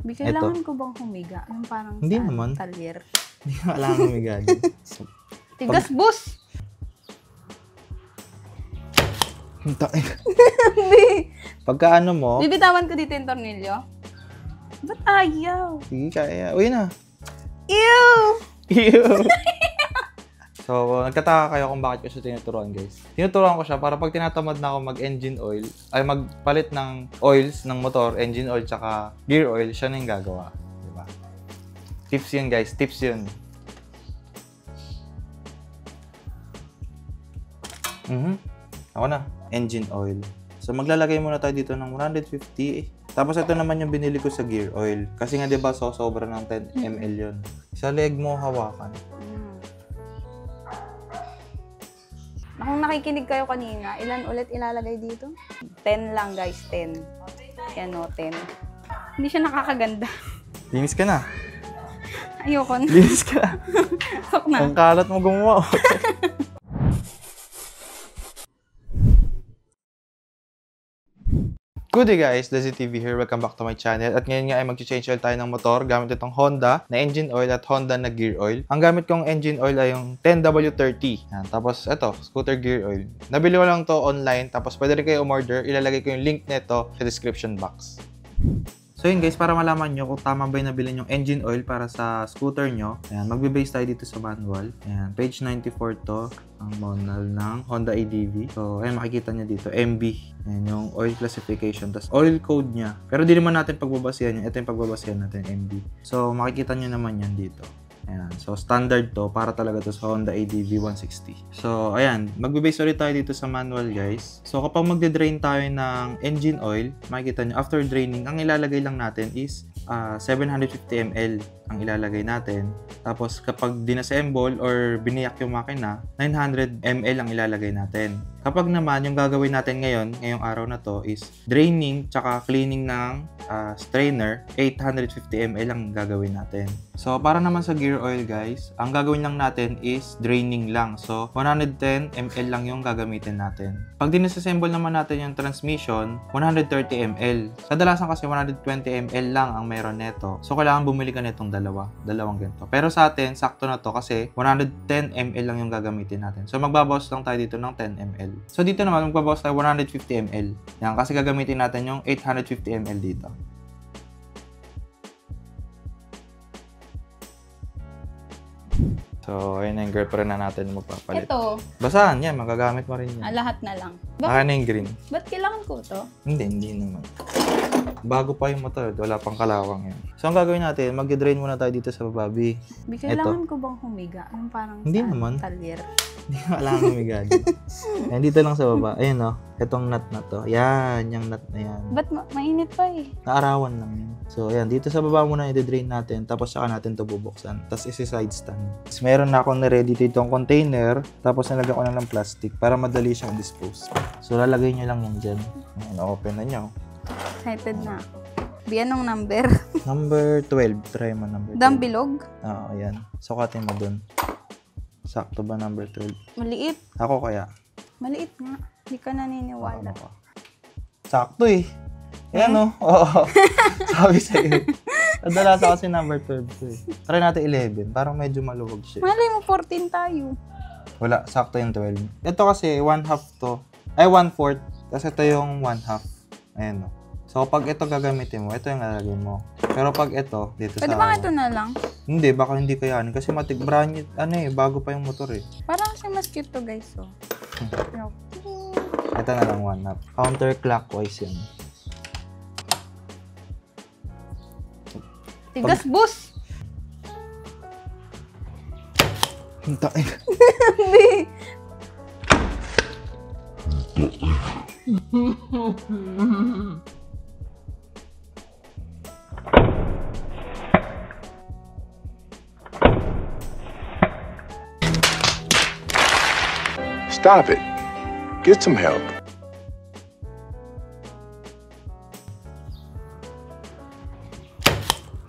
Kailangan ko bang humiga? Yung parang hindi naman. Talyer. Hindi ka kailangan humiga. Tigas, boss! Pagka ano mo... Bibitawan ko dito yung tornilyo. Ba't ayaw? Sige, kaya. Uy na. Ew! Ew! So, nagtataka kayo kung bakit ko siya tinuturuan, guys. Tinuturuan ko siya para pag tinatamad na ako mag-engine oil, ay magpalit ng oils ng motor, engine oil, tsaka gear oil, siya na yung gagawa. Diba? Tips yun, guys. Tips yun. Ako na. Engine oil. So, maglalagay muna tayo dito ng 150. Tapos, ito naman yung binili ko sa gear oil. Kasi nga, diba, sobra ng 10 ml yun. Sa leg mo, hawakan. Kung nakikinig kayo kanina, ilan ulit ilalagay dito? 10 lang, guys. 10. Yan o, 10. Hindi siya nakakaganda. Linis ka na. Ayoko na. Linis ka na. Sok na. Ang kalat mo gumawa. Good day guys, Desi TV here. Welcome back to my channel. At ngayon nga ay mag-change oil tayo ng motor gamit itong Honda na engine oil at Honda na gear oil. Ang gamit kong engine oil ay yung 10W30. Yan. Tapos ito, scooter gear oil. Nabili ko lang to online. Tapos pwede rin kayo umorder. Ilalagay ko yung link nito sa description box. So yun guys, para malaman nyo kung tama ba yung nabili yung engine oil para sa scooter nyo, ayan, magbe-base tayo dito sa manual. Ayan, page 94 to, ang manual ng Honda ADV. So ayan, makikita nyo dito, MB. Ayan, yung oil classification, tas oil code niya. Pero di naman natin pagbabasihan yan, ito yung pagbabasihan natin, MB. So makikita nyo naman yan dito. Ayan. So, standard to. Para talaga to sa Honda ADV 160. So, ayan. Magbe-base ulit tayo dito sa manual, guys. So, kapag magde-drain tayo ng engine oil, makikita nyo, after draining, ang ilalagay lang natin is 750 ml ang ilalagay natin. Tapos, kapag dinassemble or biniyak yung makina, 900 ml ang ilalagay natin. Kapag naman, yung gagawin natin ngayong araw na to is draining tsaka cleaning ng strainer, 850 ml ang gagawin natin. So, para naman sa gear oil, guys, ang gagawin lang natin is draining lang. So, 110 ml lang yung gagamitin natin. Pag dinassemble naman natin yung transmission, 130 ml. Kadalasan kasi 120 ml lang ang meron neto. So, kailangan bumili ka netong dalawang ganito. Pero sa atin, sakto na to kasi 110 ml lang yung gagamitin natin. So, magbabawas lang tayo dito ng 10 ml. So, dito naman, magbabawas tayo 150 ml. Yan, kasi gagamitin natin yung 850 ml dito. So, ayun na yung girlfriend na natin magpapalit. Ito. Basahan, yan. Magagamit mo rin yan. Lahat na lang. Akin na yung green. Ba't kailangan ko to? Hindi naman. Bago pa yung motor, wala pang kalawang yan. So, ang gagawin natin, mag-drain muna tayo dito sa baba, B. Kailangan ko bang humiga? Yung parang hindi naman. Talyer. Hindi ka kailangan humiga. Ayan, dito lang sa baba. Ayun, no? Itong nut na to. Yan, yung nut na yan. Ba't mainit pa eh? Naarawan lang yan. So, ayan, dito sa baba muna i-drain natin. Tapos, saka natin to bubuksan. Tapos, isi-side stand. Tapos, meron na akong na-ready dito yung container. Tapos, nalagyan ko na ng plastic para madali siyang dispose. So, lalagay nyo lang yan dyan. Ayan, open na nyo. Excited na ako. Anong number? Number 12. Try mo number 12. Dambilog? Oo, ayan. Sukatin mo dun. Sakto ba number 12? Maliit. Ako kaya? Maliit nga. Hindi ka naniniwala. Ako. Sakto eh. Yan o. Oo. Sabi sa'yo. Kadalasan kasi number 12 to eh. Try natin 11. Parang medyo maluwag siya. Malay mo, 14 tayo. Wala. Sakto yung 12. Ito kasi 1/2 to. Ay, 1/4. Tapos ito yung 1/2. Ayan o. So, pag ito gagamitin mo, ito yung lalagay mo. Pero pag ito, dito Pwede sa... ba ito na lang? Hindi, baka hindi kayanin. Kasi brand new, bago pa yung motor eh. Parang kasi mas cute to, guys. So. Ito na lang 1/2. Counterclockwise yun. Tigas, boss! Hintain. Hindi. Stop it. Get some help.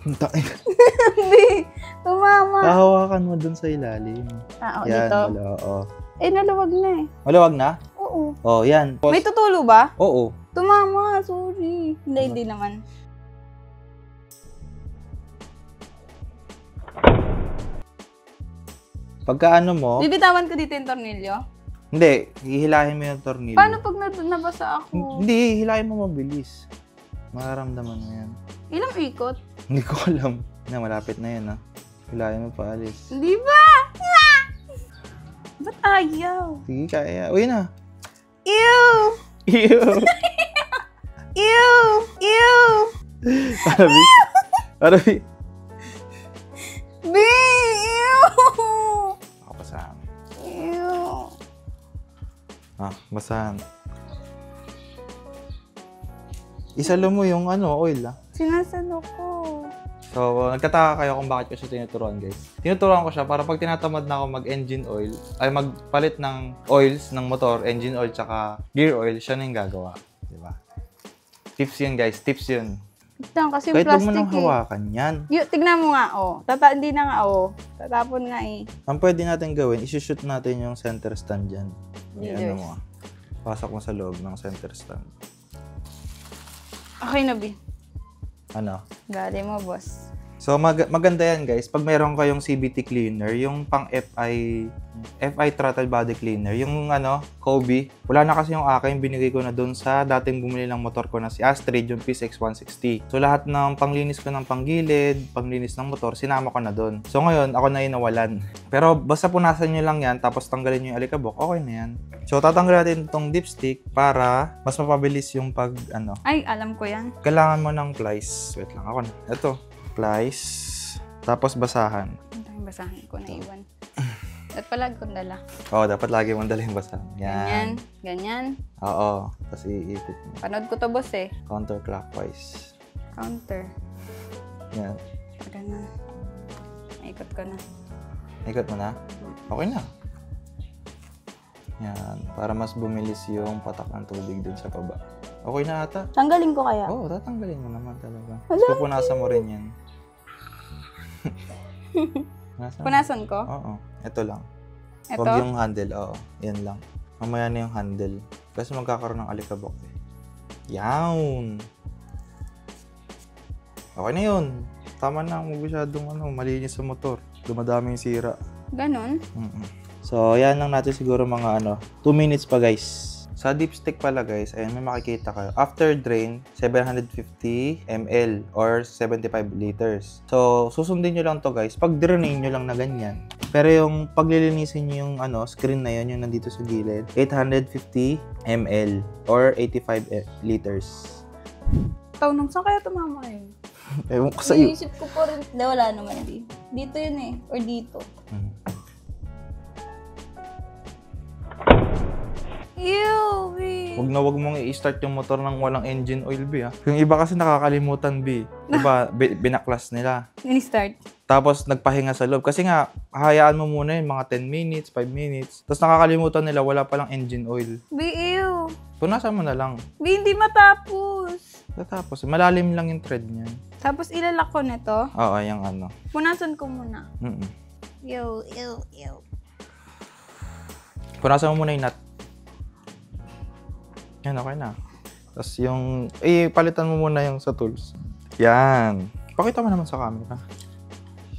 Hintain. Hindi. Tumama. Hahawakan mo dun sa ilalim. Yan, Dito. wala, oo. Eh, naluwag na eh. Maluwag na? Oo. Oo, yan. May tutulo ba? Oo. Tumama. Sorry. Hindi naman. Pagka ano mo, Bibitawan ko dito yung tornilyo. hindi, hihilahin mo yung tornilyo. Paano pag nabasa ako? Hindi, hihilahin mo mabilis. Mararamdaman mo yan. Ilang ikot? Hindi ko alam. Na, malapit na yan, ha. Hilahin mo paalis. Di ba? Ba't ayaw? Sige, kaya. Uy na. Ew! Ew! Ew! Ew! Arabi. Arabi. Be! Ew! Ako basahan. Ew! Basahan. Isalo mo yung oil, ha. Sinasalo ko. So, nagtataka kayo kung bakit ko siya tinuturuan, guys. Tinuturuan ko siya para pag tinatamad na ako mag-engine oil, ay magpalit ng oils ng motor, engine oil, tsaka gear oil, siya na yung gagawa. Diba? Tips yun, guys. Tips yun. Tignan kasi yung Kahit huwag mo plastic nang hawakan yan. Tignan mo nga, hindi na nga, Tatapon nga eh. Ang pwede natin gawin, isushoot natin yung center stand dyan. Yes. Mo, pasok mo sa loob ng center stand. Okay na, B. Ano? Gali mo, boss. So, maganda yan, guys. Pag mayroon kayong CVT cleaner, yung pang FI throttle body cleaner, yung Kobe, wala na kasi yung akin, binigay ko na doon sa dating bumili ng motor ko na si Astrid, yung PSX 160. So, lahat ng panglinis ko ng panggilid, panglinis ng motor, sinama ko na doon. So, ngayon, ako na yung nawalan. Pero, basta punasan nyo lang yan, tapos tanggalin nyo yung alikabok, okay na yan. So, tatanggalin natin itong dipstick para mas mapabilis yung Ay, alam ko yan. Kailangan mo ng plies. Wait lang, ako na. Ito. Plies, tapos basahan. Ang tayong basahin ko na iwan. At palag kong dala. Oo, dapat lagi mong dalhin basahan. Ganyan. Ganyan. Oo, tapos iikot mo. Panood ko to, boss eh. Counterclockwise. Counter. Yan. Ganun. Ikot ko na. Ikot mo na? Okay na. Yan, para mas bumilis yung patak ng tubig dun sa baba. Okay na ata. Tanggalin ko kaya? Oo, tatanggalin mo naman talaga. Pupunasan mo rin yan. Punasan ko? Oo, ito lang. Ito? Huwag yung handle, oo. Yan lang. Mamaya na yung handle. Kasi magkakaroon ng alikabok. Yawn! Okay na yun. Tama na, huwag masyadong malinis sa motor. Dumadami yung sira. Ganon? So, yan lang natin siguro mga 2 minutes pa, guys. Sa dipstick pala, guys, ayun, may makikita kayo. After drain, 750 ml or 75 liters. So, susundin nyo lang to, guys. Pag drain nyo lang na ganyan. Pero yung paglilinisin nyo yung screen na yun, yung nandito sa gilid, 850 ml or 85 liters. Taunong, saan kaya tumama yun? Ewan ko sa'yo. Iisip ko po rin. Wala naman di. Dito yun eh. Or dito. Ew, B. Wag mong i-start yung motor ng walang engine oil, B, ha? Yung iba kasi nakakalimutan, B. Diba, binaklas nila. Ini-start. Tapos, nagpahinga sa loob. Kasi nga, hayaan mo muna yun, mga 10 minutes, 5 minutes. Tapos, nakakalimutan nila, wala palang engine oil. B, ew. Punasan mo na lang. B, hindi matapos. Tapos, malalim lang yung thread niyan. Tapos, ilalak ko nito. Oo, yung Punasan ko muna. Mm-mm. Ew. Punasan mo muna yung nut. Yan, okay na. Tapos yung, palitan mo muna yung sa tools. Yan. Pakita mo naman sa camera.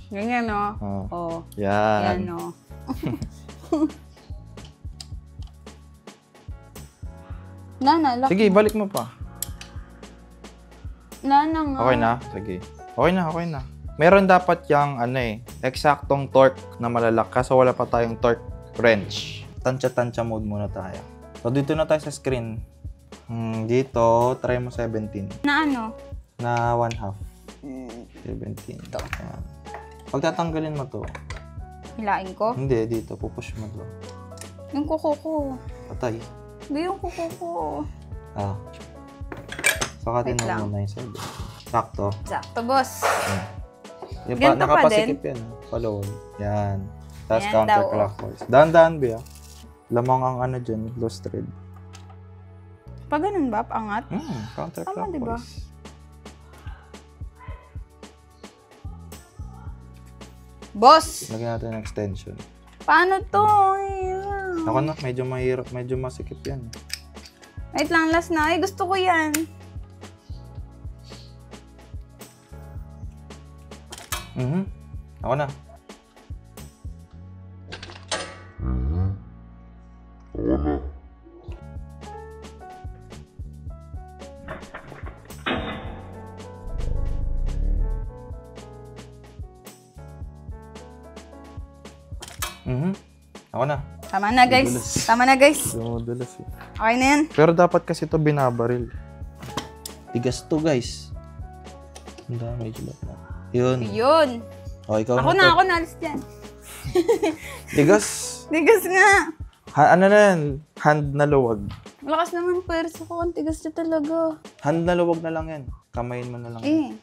Ganyan, no? Oh. Yan, Yan. no? Nana, lock. Sige, balik mo pa. Nana nga. Okay na? Sige. Okay na. Meron dapat yung, eksaktong torque na malalak. Kaso wala pa tayong torque wrench. Tansya mode muna tayo. So, dito na tayo sa screen. Dito, try mo 17. Na ano? Na 1/2. 17. Ito. Ayan. Pag tatanggalin mo to, Hilain ko? hindi, dito, pupush mo to. Yung kuko ko. Patay. Hindi yung kuko ko. Sakatin Wait lang. mo muna yung side. Sakto. Sakto, boss. Yung Ganito pa nakapasikip yan. Follow. Yan. Tapos Yan counterclockwise. Dahan-dahan ba? Lamang ang dyan, loose thread. Pag ganun ba? Angat? Counterclockwise. Tama, diba? Boss! Lagyan natin ng extension. Paano to? Ako na, medyo mahirap, medyo masikip yan. Wait lang, last na. Ay, gusto ko yan. Ako na. Ako na. Tama na, guys. Dudulas. Tama na, guys. Dumudulas eh. Okay na yan. Pero dapat kasi ito binabaril. Tigas to, guys. Ang dami sulat na. Yun. Yun. O, ikaw Ako na to. na, ako na. Alis dyan. Tigas. Tigas nga. Ano na yan? Hand na luwag. Malakas naman pwersa ko. Ang tigas niya talaga. Hand na luwag na lang yan. Kamayin mo na lang. Eh.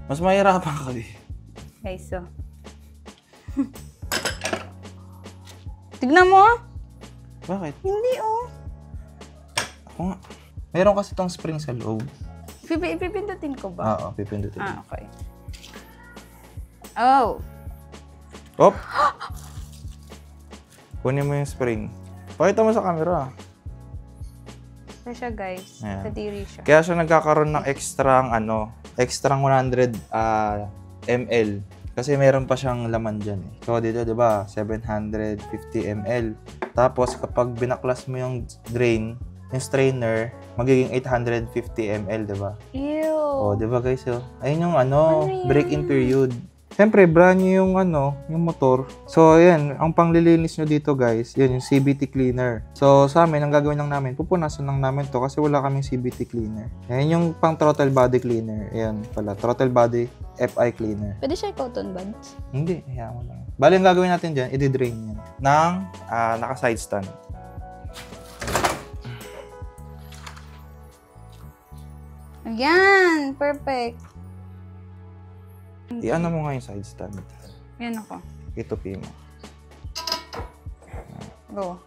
Mas mahirapan ka eh. Guys, so. Tignan mo. Bakit? Hindi, oh. Ako nga. Meron kasi tong spring sa loob. Ipipindutin ko ba? Oo, pipindutin. Okay. Oh. Hop! Kunin mo yung spring. Pakita mo sa camera. Ito siya, guys. Ayan. Kadiri siya. Kaya siya nagkakaroon ng extrang 100 ml. Kasi meron pa siyang laman dyan eh. So dito, di ba, 750 ml. Tapos kapag binaklas mo yung drain, yung strainer, magiging 850 ml, di ba? Ew. O, di ba guys? Oh. Ayun yung Ano yan? break-in period. Siyempre, brand new yung yung motor. So, ayan, ang panglilinis nyo dito guys, yan yung CBT cleaner. So, sa amin, ang gagawin lang namin, pupunasan lang namin to kasi wala kaming CBT cleaner. Ayan yung pang throttle body cleaner. Ayan pala, throttle body FI cleaner. Pwede siya cotton buds? Hindi, hayaan mo lang. Bali, ang gagawin natin dyan, i-drain yan ng naka-side stand. Ayan! Perfect. I-ano mo nga yung side stand. Yan ako. Itupi mo. Go.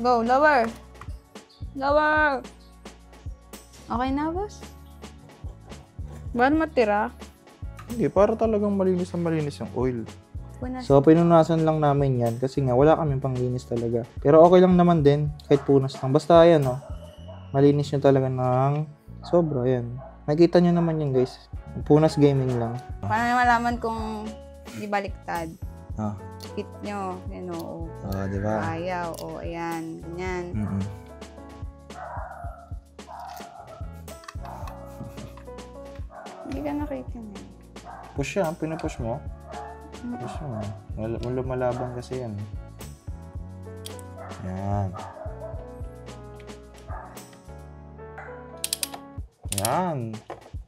Go, lower. Lower. Okay na, boss? Ba't matira? Hindi, para talagang malinis yung oil. Punas. So, pinunasan lang namin yan kasi nga wala kaming panglinis talaga. Pero okay lang naman din kahit punas lang. Basta yan, no? Malinis nyo talaga ng sobra, yan. Nakikita nyo naman yan, guys. Punas gaming lang. Paano na malaman kung di baliktad? Ah, Hit nyo. Yan o. di ba? Ayaw. O, ayan. Ganyan. Mm-mm. Hindi ka nakikinig. Push yan, pinupush mo. Push mo. Lumalaban kasi yan. Yan. Yan.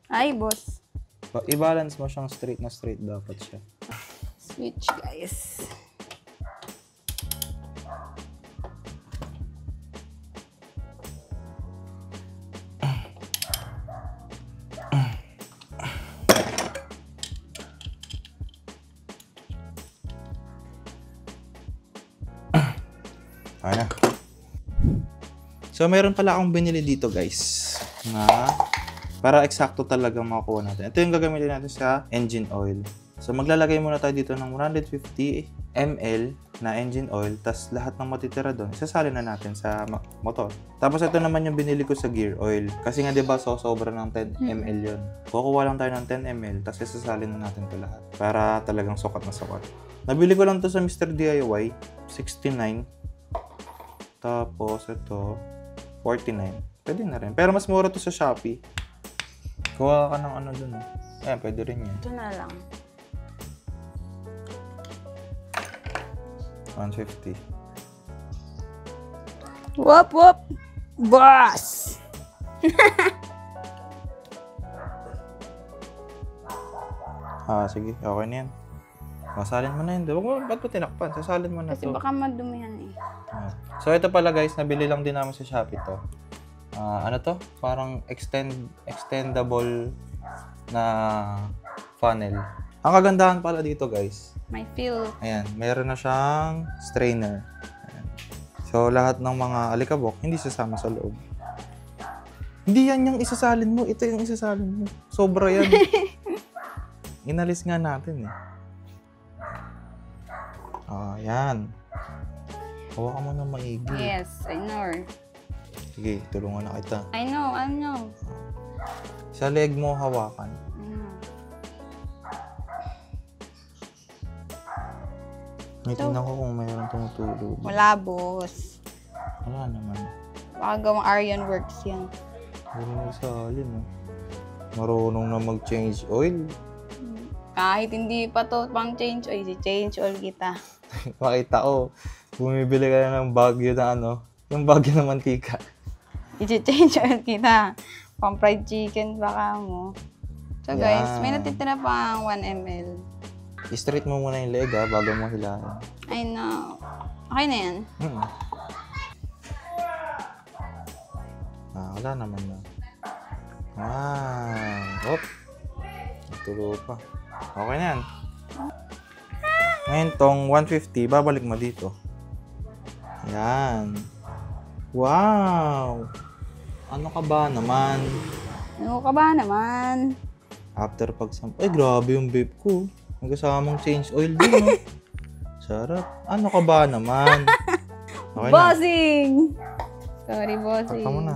Ay, boss. I-balance mo siyang straight na straight dapat siya. Switch, guys. Ayan na. So, meron pala akong binili dito, guys. Na para eksakto talaga makuha natin. Ito yung gagamitin natin sa engine oil. So, maglalagay muna tayo dito ng 150 ml na engine oil. Tapos, lahat ng matitira doon, isasalin na natin sa motor. Tapos, ito naman yung binili ko sa gear oil. Kasi nga, diba, sobra ng 10 ml yun. Kukuha lang tayo ng 10 ml. Tapos, isasalin na natin ito lahat. Para talagang sukat na sukat. Nabili ko lang to sa Mr. DIY. 69. Tapos, ito, 49. Pwede na rin. Pero mas mura to sa Shopee. Kuha ka ng ano dun. Ayan, pwede rin yan. Ito na lang. 150. Whoop, whoop. Boss! Sige. Okay na yan. Masalin mo na yun. Ba't mo tinakpan? Sasalin mo na Kasi to. baka madumihan eh. So, ito pala guys, nabili lang din namin sa Shopee to. Ano to? Parang extendable na funnel. Ang kagandahan pala dito guys, May feel. ayan, meron na siyang strainer. Ayan. So, lahat ng mga alikabok, hindi sasama sa loob. Hindi yan yung isasalin mo, ito yung isasalin mo. Sobra yan. Inalis nga natin eh. Ayan. Hawakan mo na maigi. Yes, I know. Sige, tulungan na kita. I know. Sa leg mo hawakan. I know. May tingnan ko kung mayroon tumutulog. Wala, boss. Wala naman. Baka gawang Aryan Works yan. Marunong sa alin, oh. Marunong na mag-change oil. Kahit hindi pa to pang change oil, change oil kita. Makita ko, bumibili ka na ng bagyo na ano, yung bagyo na mantika. I-change oil kita. Pang fried chicken baka mo. So guys, Yan. may natitira pang 1 ml. I-straight mo muna yung leg bago mo hilahin. I know. Okay na yan. Wala naman na. Wow. Natulo pa. Okay na yan. Ngayon tong 150, babalik mo dito. Yan. Wow! Ano ka ba naman? Ano ka ba naman? After ay grabe yung vape ko. May kasamang change oil din, no? Sarap. Ano ka ba naman? Okay na. Bossing! Sorry, bossing. Taka mo na.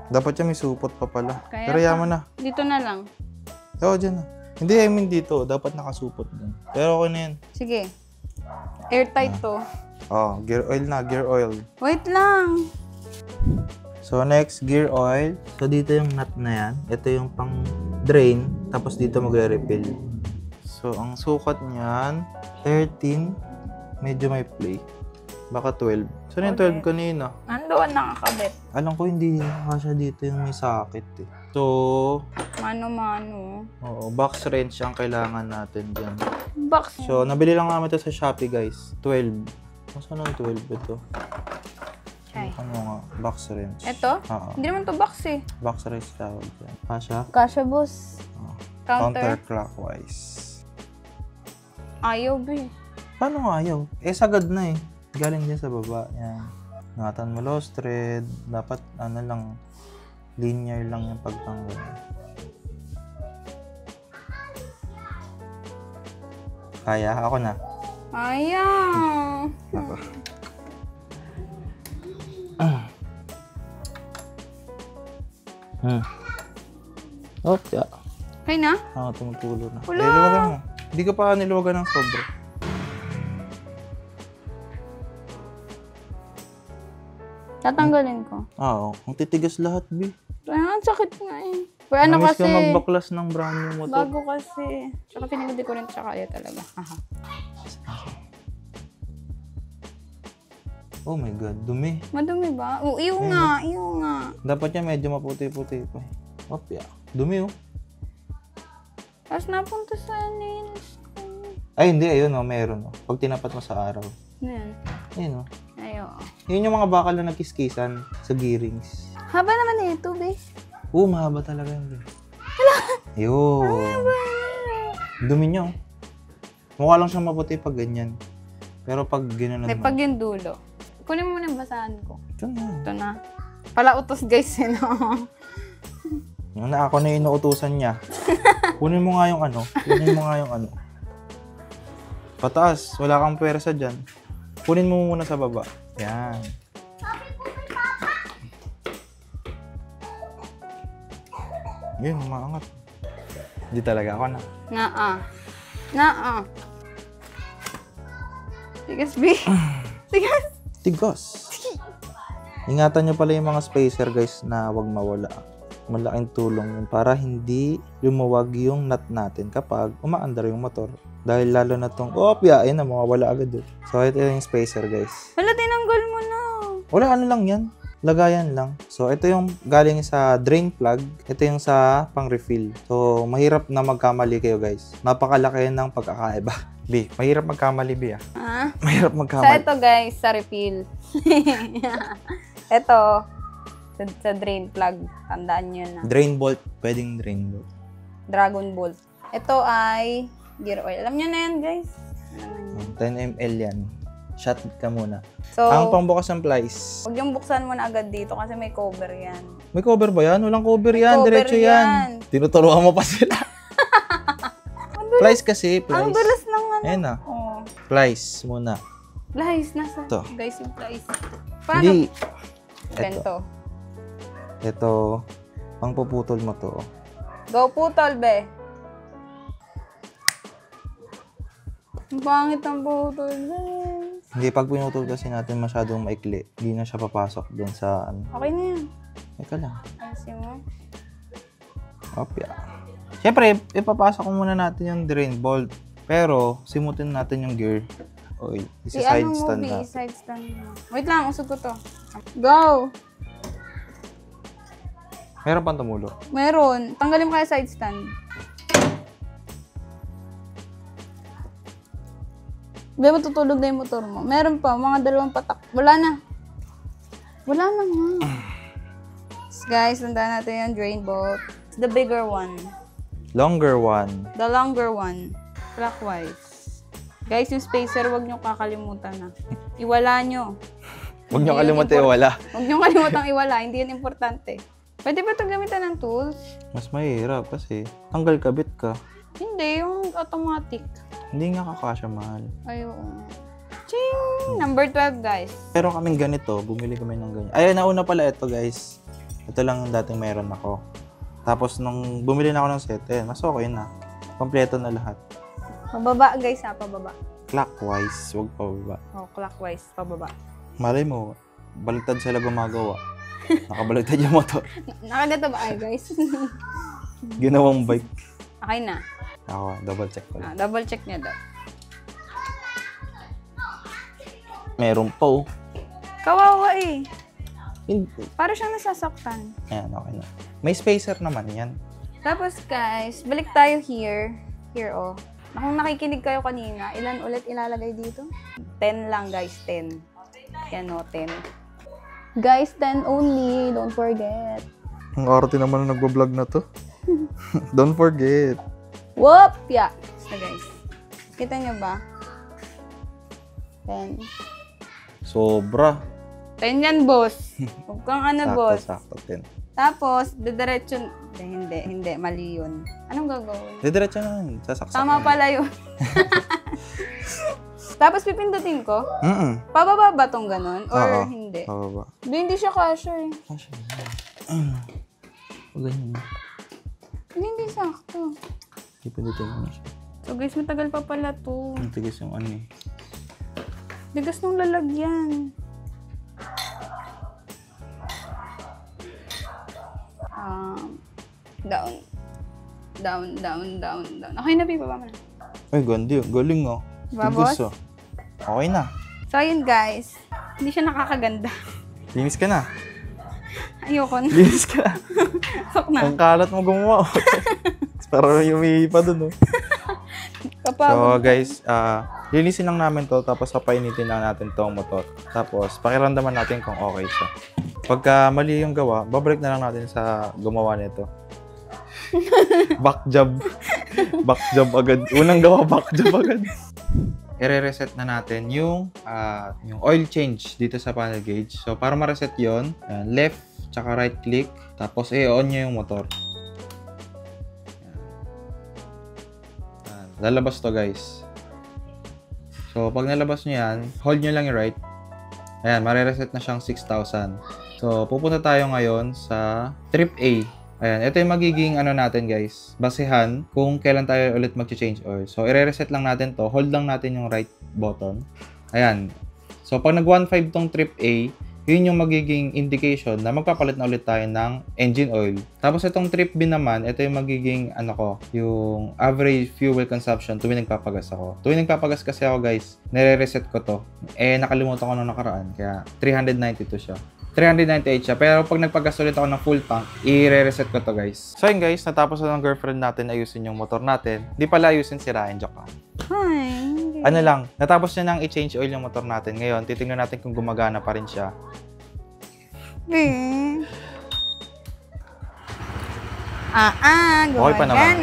Dapat siya may supot pa pala. Kaya Pero yaman na. Dito na lang. Oo, dyan na. Hindi, I mean dito. Dapat nakasupot din. Pero okay na yan. Sige. Airtight to. Oh, gear oil na. Gear oil. Wait lang. So, next, gear oil. So, dito yung nut na yan. Ito yung pang drain. Tapos dito magre-refill. So, ang sukat niyan, 13. Medyo may play. Baka 12. So, yung 12 kanina. Nandoon nakakabit. Alam ko hindi kasya dito yung may sakit eh. So, Mano-mano. oo, box wrench ang kailangan natin dyan. Box. So, nabili lang namin ito sa Shopee, guys. 12. Saan ang 12 ito? Okay. Ano nga? Box wrench. Ito? Oo. Hindi naman to box eh. Box wrench tawag dyan. Kasha? Kasha, boss. Oo. Counter. Counterclockwise. Ayaw, be. Paano nga ayaw? Eh, sagad na eh. Galing din sa baba. Yan. Ingatan mo lost thread. Dapat, ano lang, linear lang yung pagtanggal. Kaya? Ako na. Ayaw. Ako. Oh, yeah. Okay na? Tumutulo na. Wala. Niluwagan mo. Hindi ka pa niluwagan ng sobra. Tatanggalin ko. Oo. Ang titigas lahat, B. Ang sakit nga eh. Pero ano Namiss kasi, ka magbaklas ng brand new mo to. bago kasi. Tsaka pinagod ko rin sa kaya talaga. Aha. Oh my God, dumi. Madumi ba? Oo, iyo nga, iyo nga. Dapat niya medyo maputi-puti pa. Op, yeah. Dumi, oh. Tapos napunta sa nails ko. Ay, hindi. Ayun, oh. Meron, oh. Pag tinapat mo sa araw. Ano yan? Ayun, oh. Ayo. Yun yung mga bakal na nagkiskisan sa gearings. Haba naman ito, be. Oo, mahaba talaga yun. Ayun. Dumi niya, oh. Mukha lang siyang maputi pag ganyan. Pero pag ginanon Hindi, mo. pag yung dulo. Kunin mo muna yung basahan ko. Ito na. Ito na. Pala utos, guys, eh, no? Yung na ako na inuutusan niya. Kunin mo nga yung ano. Kunin mo nga yung ano. Pataas. Wala kang pwersa dyan. Kunin mo muna sa baba. Yan. Yun, umaangat. Hindi talaga ako na. Naa. Naa. Tigas, be. Tigas. Tigos. Ingatan nyo pala yung mga spacer, guys, na wag mawala. Malaking tulong yun para hindi lumuwag yung nut natin kapag umaandar yung motor. Dahil lalo na tong, ayun na, mawawala agad doon. So, ito yung spacer, guys. Wala, tinanggal mo na. Wala, ano lang yan. Lagayan lang. So, ito yung galing sa drain plug. Ito yung sa pang-refill. So, mahirap na magkamali kayo, guys. Napakalaki ng pagkakaiba. B, mahirap magkamali, B, ah. Ah? Mahirap So, magkamali. ito, guys, sa refill. Ito, sa drain plug. Tandaan nyo na. Drain bolt. Pwedeng drain bolt. Dragon Bolt. Ito ay gear oil. Alam nyo na yan, guys. 10 ml yan. Shot ka muna. So, Ang pangbukas ng plies. huwag yung buksan mo na agad dito kasi may cover yan. May cover ba yan? Walang cover May yan. cover Diretso yan. yan. Tinuturuan mo pa sila. Plies kasi. Ang Plies. dulas ng ano. Ayan na. Oh. Plies muna. Lies, nasa. Ito. Guys, yung lies. Paano? Hindi. Ganito. Ito. Pang puputol mo to. Go putol, be. Ang pangit ang putol, guys. Hindi, pag pinutol kasi natin masyadong maikli, hindi na siya papasok dun sa ano. Okay na yan. Eka lang. Ayusin mo. Opya. Siyempre, ipapasok ko muna natin yung drain bolt. Pero, simutin natin yung gear oil. Isa-side stand na. Side stand mo. Wait lang, usog ko to. Go! Meron pang tumulo. Meron. Tanggalin mo kaya side stand. Hindi matutulog na yung motor mo. Meron pa, mga 2 patak. Wala na. Wala na nga. Guys, tandaan natin yung drain bolt. It's the bigger one. Longer one. The longer one. Clockwise. Guys, yung spacer, wag nyo kakalimutan na. Iwala nyo. Huwag niyo Hindi yun kalimutan iwala. Huwag nyo kalimutang iwala. Hindi yan importante. Pwede ba ito gamitan ng tools? Mas mahirap kasi tanggal kabit ka. Hindi, yung automatic. Hindi nga kakasya mahal. Ay, oo. Ching! Number 12, guys. Pero kaming ganito, bumili kami ng ganyan. Ay, nauna pala ito guys. Ito lang yung dating meron ako. Tapos nung bumili na ako ng set, mas okay na. Kompleto na lahat. Pababa, guys, ha? Pababa. Clockwise, huwag pababa. Oh, clockwise. Pababa. Malay mo, baliktad sila gumagawa. Nakabaliktad yung motor. Nakagata ba kayo, guys? Ginawang bike. Okay na. Ako, double check ko lang. Double check niya daw. Meron pa oh. Kawawa eh. Hindi. Para siyang nasasaktan. Ayan, okay na. May spacer naman yan. Tapos, guys, balik tayo here. Here, oh. Kung nakikinig kayo kanina, ilan ulit ilalagay dito? 10 lang, guys. 10. Yan, oh, 10. Guys, 10 only. Don't forget. Ang arte naman na nagbablog na to. Don't forget. Whoop! Yeah. So, guys. Kita nyo ba? 10. Sobra. 10 yan, boss. Huwag kang ano, boss. Sakto, 10. Tapos, didiretso. Hindi. Mali yun. Anong gagawin? Didiretso na yun. Sasaksak Tama na. pala yun. Tapos, pipindutin ko. Pababa ba tong ganun? Or Oo. hindi? Pababa. Hindi siya kasha eh. Kasya. O ganyan. Hindi sakto. Ipindutin mo na siya. So guys, matagal pa pala to. Ang tigas yung ano eh. Bigas nung lalagyan. Down. Okay na, bibaba mo na. Ay, gandi. Galing oh. Diba, Tigas, boss? oh. Okay na. So ayun guys, hindi siya nakakaganda. Linis ka na. Ayoko na. Linis ka na. Sok na. Ang kalat mo gumawa. Parang yumihi pa dun, oh. So, guys, linisin lang namin to, tapos papainitin lang natin tong motor. Tapos, pakiramdaman natin kung okay siya. Pagka mali yung gawa, babalik na lang natin sa gumawa nito. Back job. Back job agad. Unang gawa, back job agad. I-reset na natin yung oil change dito sa panel gauge. So, para ma-reset yun, left, tsaka right click, tapos i-on nyo yung motor. Lalabas to guys. So, pag nalabas nyo yan, hold nyo lang yung right. Ayan, marireset na siyang 6,000. So, pupunta tayo ngayon sa trip A. Ayan, ito yung magiging ano natin guys, basehan kung kailan tayo ulit mag-change oil. So, i-reset lang natin to. Hold lang natin yung right button. Ayan. So, pag nag-1.5 tong trip A, yun yung magiging indication na magpapalit na ulit tayo ng engine oil. Tapos itong trip B naman, ito yung magiging yung average fuel consumption tuwing nagpapagas ako. Tuwing nagpapagas kasi ako guys, nire-reset ko to. Nakalimutan ko nung nakaraan, kaya 392 siya. 398 siya. Pero pag nagpagas ulit ako ng full tank, i-reset ko to guys. So yun guys, natapos na ng girlfriend natin ayusin yung motor natin. Di pala ayusin, sirain, joke lang. Hi. Ano lang, natapos niya nang i-change oil yung motor natin. Ngayon, titingnan natin kung gumagana pa rin siya. Okay pa naman.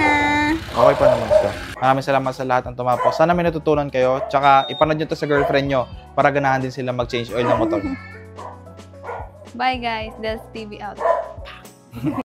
Okay pa naman siya. Maraming salamat sa lahat ng tumapos. Sana may natutunan kayo. Tsaka ipanood nyo to sa girlfriend nyo para ganahan din sila mag-change oil ng motor. Bye guys, Del's TV out.